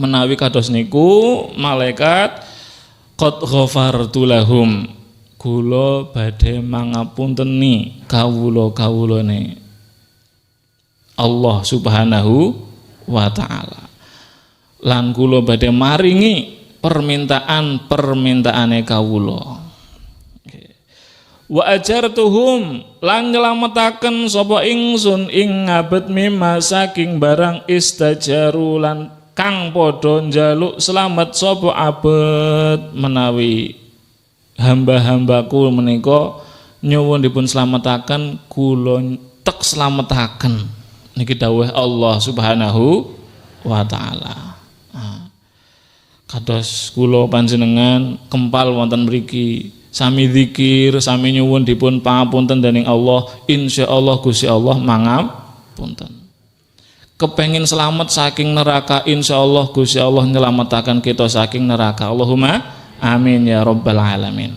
menawi kados niku malaikat qad ghafartu lahum, kula badhe mangapunteni kawula-kawulane Allah Subhanahu wa taala. Lan kula badhe maringi permintaane kawula. Wa ajartuhum, lan nyelametaken sapa ingsun ing ngabet mimma saking barang istajaru lan kang padha njaluk slamet sapa abet menawi hamba-hambaku menika nyuwun dipun slametaken kula tek slametaken niki dawuh Allah Subhanahu wa taala. Kados kula panjenengan kempal wonten mriki sami zikir sami nyuwun dipun pangapunten dening Allah, insyaallah Gusti Allah mangapunten. Kepengin selamat saking neraka, insyaallah Gusti Allah nyelametaken kita saking neraka. Allahumma amin ya rabbal alamin.